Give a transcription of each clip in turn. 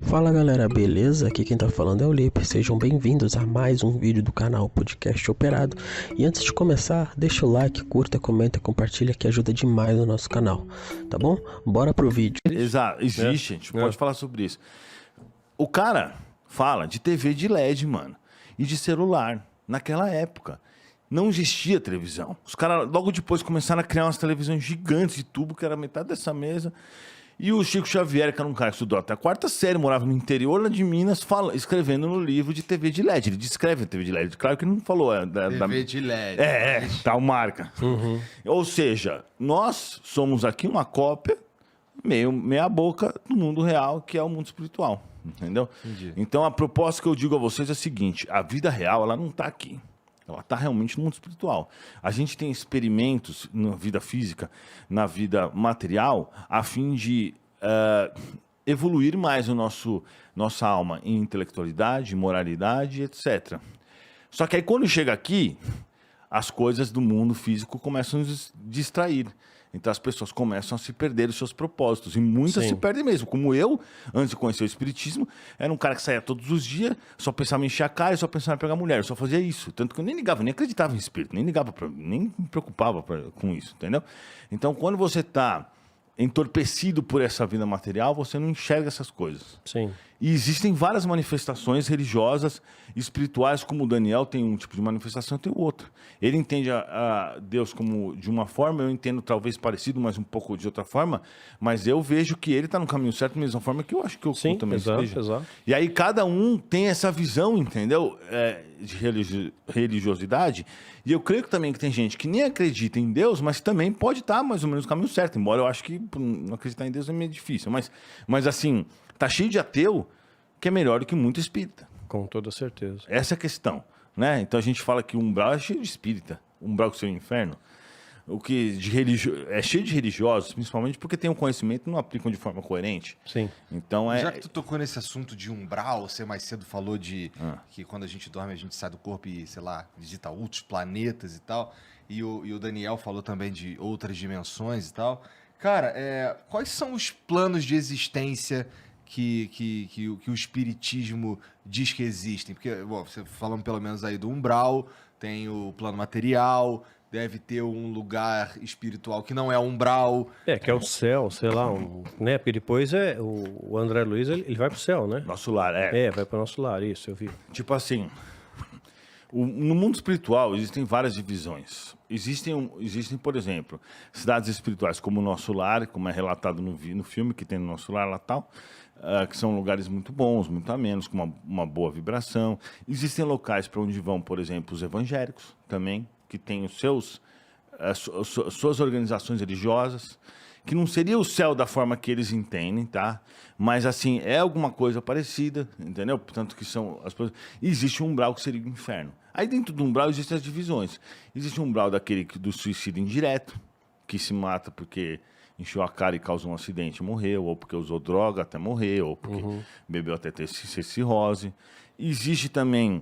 Fala galera, beleza? Aqui quem tá falando é o Lipe. Sejam bem-vindos a mais um vídeo do canal Podcast Operado. E antes de começar, deixa o like, curta, comenta e compartilha que ajuda demais o nosso canal, tá bom? Bora pro vídeo. Exato, existe, a gente pode falar sobre isso. O cara fala de TV de LED, mano, e de celular. Naquela época, não existia televisão. Os caras logo depois começaram a criar umas televisões gigantes de tubo, que era metade dessa mesa. E o Chico Xavier, que era um cara que estudou até a quarta série, morava no interior lá de Minas, escrevendo no livro de TV de LED. Ele descreve a TV de LED. Claro que ele não falou. TV de LED. Tal marca. Ou seja, nós somos aqui uma cópia, meia boca, do mundo real, que é o mundo espiritual. Entendeu? Entendi. Então, a proposta que eu digo a vocês é a seguinte: a vida real, ela não está aqui. Ela está realmente no mundo espiritual. A gente tem experimentos na vida física, na vida material, a fim de evoluir mais nossa alma em intelectualidade, moralidade, etc. Só que aí quando chega aqui, as coisas do mundo físico começam a nos distrair. Então as pessoas começam a se perder os seus propósitos. E muitas se perdem mesmo. Como eu, antes de conhecer o Espiritismo, era um cara que saía todos os dias, só pensava em encher a cara e só pensava em pegar mulher. Eu só fazia isso. Tanto que eu nem ligava, nem acreditava em espírito, nem me preocupava com isso, entendeu? Então quando você está entorpecido por essa vida material, você não enxerga essas coisas. Sim. E existem várias manifestações religiosas, espirituais, como o Daniel tem um tipo de manifestação, tem o outro. Ele entende a Deus como de uma forma, eu entendo talvez parecido, mas um pouco de outra forma, mas eu vejo que ele está no caminho certo da mesma forma que eu acho que eu também esteja. Exato. E aí cada um tem essa visão, entendeu? De religiosidade. E eu creio que também que tem gente que nem acredita em Deus, mas também pode estar mais ou menos no caminho certo. Embora eu acho que não acreditar em Deus é meio difícil. Mas assim, tá cheio de ateu que é melhor do que muito espírita. Com toda certeza. Essa é a questão, né? Então a gente fala que o umbral é cheio de espírita. O umbral que seria o inferno. O que é cheio de religiosos, principalmente porque tem um conhecimento e não aplicam de forma coerente. Sim. Então Já que tu tocou nesse assunto de umbral, você mais cedo falou de que quando a gente dorme a gente sai do corpo e, sei lá, visita outros planetas e tal. E o Daniel falou também de outras dimensões e tal. Cara, quais são os planos de existência que o espiritismo diz que existem? Porque, bom, você falando pelo menos aí do umbral, tem o plano material, deve ter um lugar espiritual que não é umbral. Que é o céu, sei lá, né? Porque depois o André Luiz, ele vai pro céu, né? nosso lar, Vai pro nosso lar, isso, eu vi. Tipo assim, no mundo espiritual existem várias divisões. Existem, por exemplo, cidades espirituais como o nosso lar, como é relatado no filme que tem no nosso lar lá tal, que são lugares muito bons, muito amenos, com uma boa vibração. Existem locais para onde vão, por exemplo, os evangélicos também, que têm os suas organizações religiosas, que não seria o céu da forma que eles entendem, tá? Mas, assim, é alguma coisa parecida, entendeu? Portanto, que são as coisas... Existe um umbral que seria o inferno. Aí, dentro do umbral, existem as divisões. Existe um umbral do suicídio indireto, que se mata porque encheu a cara e causou um acidente e morreu, ou porque usou droga até morrer, ou porque bebeu até ter cirrose. Existe também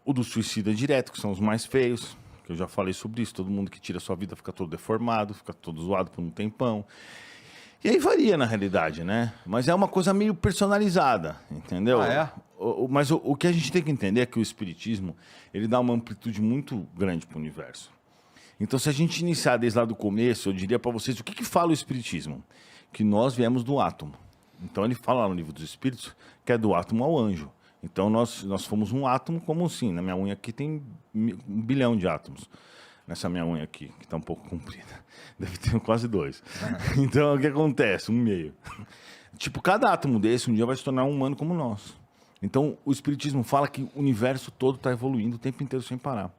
o do suicídio direto, que são os mais feios, que eu já falei sobre isso. Todo mundo que tira sua vida fica todo deformado, fica todo zoado por um tempão. E aí varia na realidade, né? Mas é uma coisa meio personalizada, entendeu? Mas o que a gente tem que entender é que o espiritismo, ele dá uma amplitude muito grande para o universo. Então, se a gente iniciar desde lá do começo, eu diria para vocês o que fala o espiritismo? Que nós viemos do átomo. Então, ele fala lá no livro dos Espíritos que é do átomo ao anjo. Então, nós fomos um átomo, como assim? Na minha unha aqui tem 1 bilhão de átomos. Nessa minha unha aqui, que está um pouco comprida. Deve ter quase 2. Então, o que acontece? 1,5. Tipo, cada átomo desse um dia vai se tornar um humano como nós. Então, o espiritismo fala que o universo todo está evoluindo o tempo inteiro sem parar.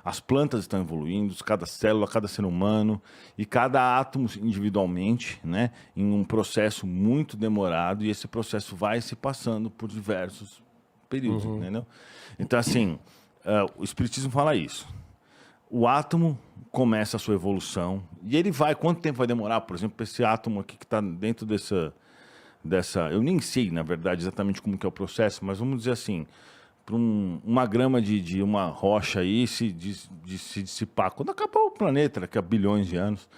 As plantas estão evoluindo, cada célula, cada ser humano, e cada átomo individualmente, né, em um processo muito demorado, e esse processo vai se passando por diversos períodos, entendeu? Então, assim, o espiritismo fala isso. O átomo começa a sua evolução, e ele vai... Quanto tempo vai demorar, por exemplo, para esse átomo aqui que está dentro dessa... Eu nem sei, na verdade, exatamente como que é o processo, mas vamos dizer assim, para uma grama de uma rocha aí se dissipar. Quando acabar o planeta, daqui a bilhões de anos,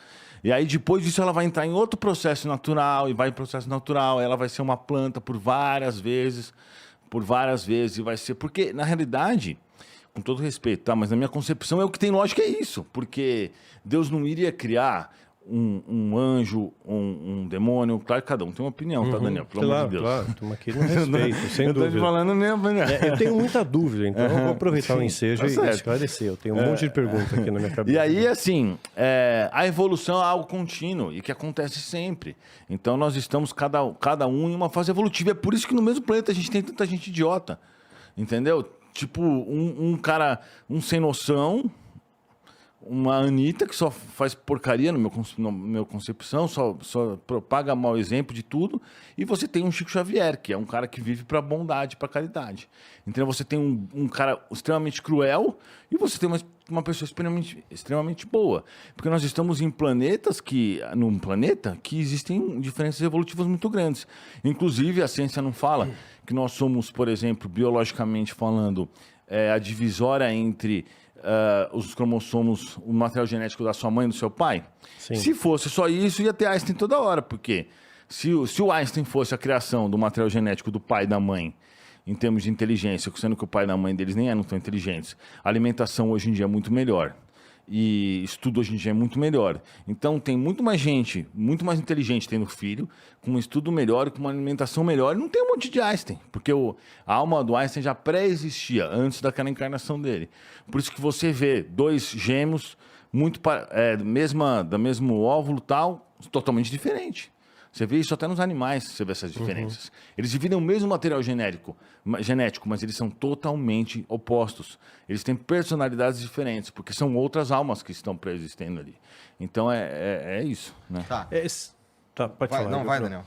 E aí, depois disso, ela vai entrar em outro processo natural, e vai em processo natural, ela vai ser uma planta por várias vezes, e vai ser... Porque, na realidade, com todo respeito, tá? Mas na minha concepção, é o que tem lógica, é isso. Porque Deus não iria criar um anjo, um demônio. Claro que cada um tem uma opinião, tá, Daniel? Pelo amor de Deus. Claro, estamos aqui no respeito, sem eu dúvida. tô te falando mesmo, né? Eu tenho muita dúvida, então eu vou aproveitar o ensejo tá e certo. esclarecer. Eu tenho um monte de perguntas aqui na minha cabeça. E aí, assim, a evolução é algo contínuo e que acontece sempre. Então, nós estamos cada um em uma fase evolutiva. É por isso que no mesmo planeta a gente tem tanta gente idiota. Entendeu? Tipo, um cara, sem noção, uma Anitta que só faz porcaria, no meu concepção, só propaga mau exemplo de tudo. E você tem um Chico Xavier, que é um cara que vive para bondade, para caridade. Então você tem um cara extremamente cruel e você tem uma pessoa extremamente boa. Porque nós estamos num planeta que existem diferenças evolutivas muito grandes. Inclusive, a ciência não fala que nós somos, por exemplo, biologicamente falando, a divisória entre... os cromossomos, o material genético da sua mãe e do seu pai? Sim. Se fosse só isso, ia ter Einstein toda hora, porque se o Einstein fosse a criação do material genético do pai e da mãe, em termos de inteligência, sendo que o pai e a mãe deles nem eram tão inteligentes, a alimentação hoje em dia é muito melhor. E estudo hoje em dia é muito melhor. Então tem muito mais gente, muito mais inteligente tendo filho, com um estudo melhor e com uma alimentação melhor. E não tem um monte de Einstein, porque a alma do Einstein já pré-existia antes daquela encarnação dele. Por isso que você vê dois gêmeos da mesmo óvulo tal, totalmente diferente. Você vê isso até nos animais, você vê essas diferenças. Eles dividem o mesmo material genético, mas eles são totalmente opostos. Eles têm personalidades diferentes, porque são outras almas que estão pré-existendo ali. Então, é isso, né? Tá. Pode falar. Não, vai, Daniel.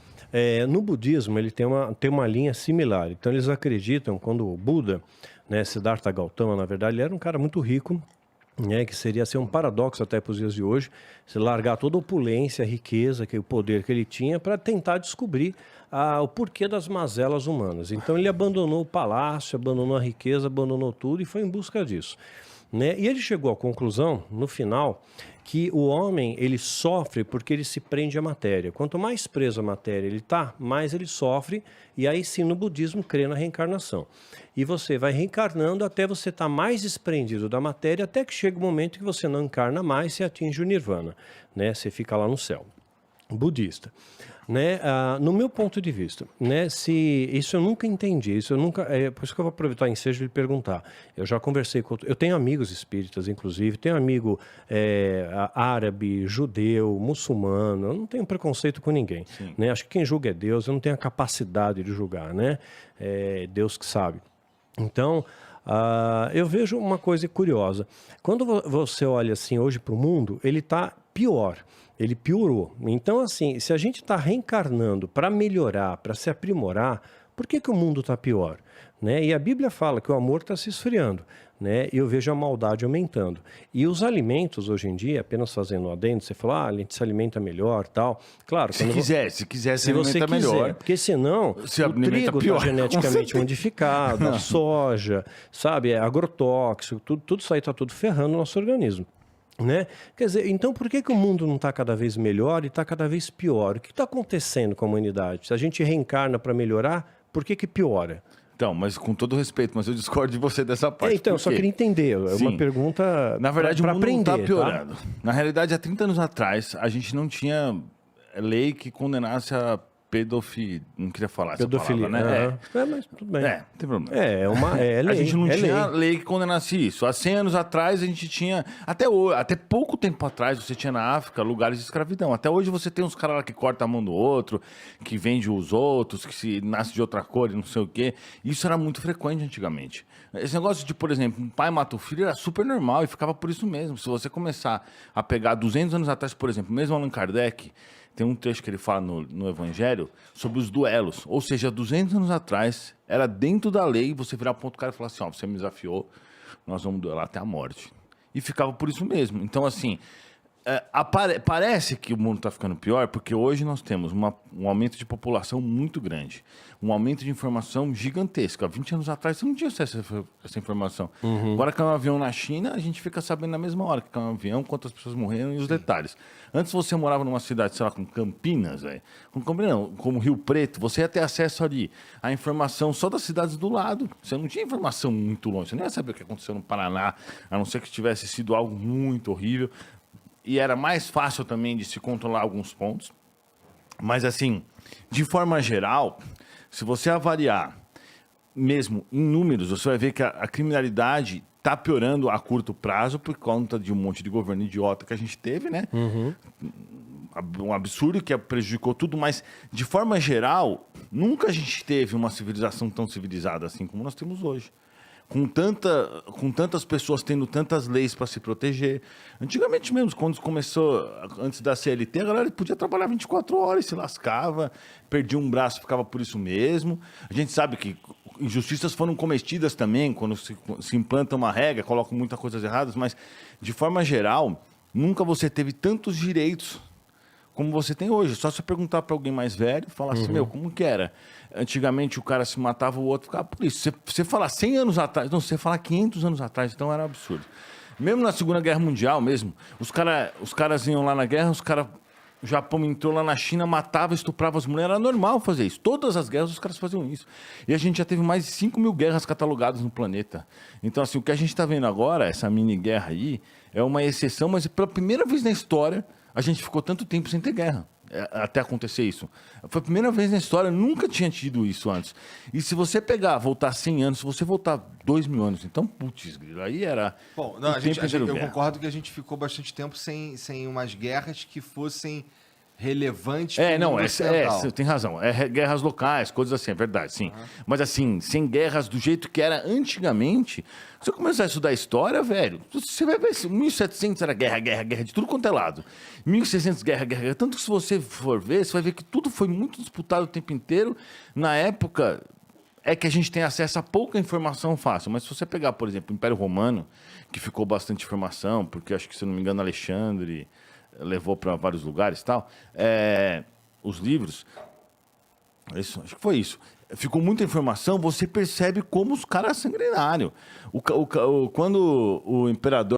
No budismo, ele tem uma linha similar. Então, eles acreditam, quando o Buda, né, Siddhartha Gautama, na verdade, ele era um cara muito rico, que seria ser um paradoxo até para os dias de hoje, se largar toda a opulência, a riqueza, o poder que ele tinha para tentar descobrir o porquê das mazelas humanas. Então ele abandonou o palácio, abandonou a riqueza, abandonou tudo e foi em busca disso. Né? E ele chegou à conclusão, no final, que o homem ele sofre porque ele se prende à matéria. Quanto mais preso à matéria ele está, mais ele sofre, e aí sim no budismo crê na reencarnação. E você vai reencarnando até você estar mais desprendido da matéria, até que chega o momento que você não encarna mais e atinge o nirvana, né? Você fica lá no céu. Budista. Né? No meu ponto de vista, né? Isso eu nunca entendi, por isso que eu vou aproveitar o ensejo de lhe perguntar. Eu já conversei eu tenho amigos espíritas, inclusive, tenho amigo árabe, judeu, muçulmano, eu não tenho preconceito com ninguém, né? Acho que quem julga é Deus, eu não tenho a capacidade de julgar, né? É Deus que sabe. Então, eu vejo uma coisa curiosa. Quando você olha assim hoje para o mundo, ele está pior. Ele piorou. Então, assim, se a gente está reencarnando para melhorar, para se aprimorar, por que o mundo está pior? Né? E a Bíblia fala que o amor está se esfriando, né? E eu vejo a maldade aumentando. E os alimentos, hoje em dia, apenas fazendo um adendo, você fala, a gente se alimenta melhor, tal. Claro, se quiser se você alimenta quiser, melhor. Porque senão o trigo está geneticamente modificado, a soja, sabe, agrotóxico, tudo isso aí está tudo ferrando o nosso organismo. Né? Quer dizer, então por que o mundo não está cada vez melhor e está cada vez pior? O que está acontecendo com a humanidade? Se a gente reencarna para melhorar, por que piora? Então, mas com todo respeito, mas eu discordo de você dessa parte. Então, eu só queria entender, é uma pergunta na verdade, para o mundo aprender. Não está piorando. Tá? Na realidade, há 30 anos atrás, a gente não tinha lei que condenasse a pedofilia. Não queria falar pedofilia, essa palavra, né? Mas tudo bem. Não tem problema. É lei. A gente não tinha lei que condenasse isso. Há 100 anos atrás, a gente tinha... Até pouco tempo atrás, você tinha na África lugares de escravidão. Até hoje, você tem uns caras lá que cortam a mão do outro, que vende os outros, que se nasce de outra cor e não sei o quê. Isso era muito frequente antigamente. Esse negócio de, por exemplo, um pai mata o filho era super normal e ficava por isso mesmo. Se você começar a pegar 200 anos atrás, por exemplo, mesmo Allan Kardec... Tem um trecho que ele fala no Evangelho sobre os duelos. Ou seja, 200 anos atrás, era dentro da lei você virar ponto do cara e falar assim, você me desafiou, nós vamos duelar até a morte. E ficava por isso mesmo. Então, assim, Parece que o mundo está ficando pior porque hoje nós temos um aumento de população muito grande, um aumento de informação gigantesco. Há 20 anos atrás você não tinha acesso a essa informação. Agora caiu um avião na China, a gente fica sabendo na mesma hora que caiu um avião, quantas pessoas morreram e os detalhes. Antes você morava numa cidade, sei lá, com Campinas, como Rio Preto, você ia ter acesso ali à informação só das cidades do lado. Você não tinha informação muito longe, você nem ia saber o que aconteceu no Paraná, a não ser que tivesse sido algo muito horrível. E era mais fácil também de se controlar alguns pontos. Mas, assim, de forma geral, se você avaliar mesmo em números, você vai ver que a criminalidade está piorando a curto prazo por conta de um monte de governo idiota que a gente teve, né? Um absurdo que prejudicou tudo, mas, de forma geral, nunca a gente teve uma civilização tão civilizada assim como nós temos hoje. Com tantas pessoas tendo tantas leis para se proteger. Antigamente mesmo, quando começou, antes da CLT, a galera podia trabalhar 24 horas, se lascava, perdia um braço, ficava por isso mesmo. A gente sabe que injustiças foram cometidas também, quando se implanta uma regra, colocam muitas coisas erradas, mas, de forma geral, nunca você teve tantos direitos como você tem hoje. Só se eu perguntar para alguém mais velho, falar assim, como que era? Antigamente o cara se matava, o outro ficava por isso. Você falar 100 anos atrás, não, você falar 500 anos atrás, então era um absurdo. Mesmo na Segunda Guerra Mundial mesmo, os caras iam lá na guerra, o Japão entrou lá na China, matava, estuprava as mulheres, era normal fazer isso. Todas as guerras os caras faziam isso. E a gente já teve mais de 5 mil guerras catalogadas no planeta. Então, assim, o que a gente está vendo agora, essa mini guerra aí, é uma exceção, mas pela primeira vez na história, a gente ficou tanto tempo sem ter guerra, até acontecer isso. Foi a primeira vez na história, nunca tinha tido isso antes. E se você voltar 100 anos, se você voltar 2.000 anos, então, putz, aí era... Bom, não, eu concordo que a gente ficou bastante tempo sem umas guerras que fossem relevantes. Você tem razão. Guerras locais, coisas assim, é verdade, sim. Mas assim, sem guerras do jeito que era antigamente, se você começar a estudar história, velho, você vai ver, 1700 era guerra de tudo quanto é lado. 1600 guerra. Tanto que se você for ver, você vai ver que tudo foi muito disputado o tempo inteiro. Na época, é que a gente tem acesso a pouca informação fácil. Mas se você pegar, por exemplo, o Império Romano, que ficou bastante informação, porque acho que, se eu não me engano, Alexandre levou para vários lugares e tal, os livros, acho que foi isso. Ficou muita informação, você percebe como os caras sanguinários. Quando o imperador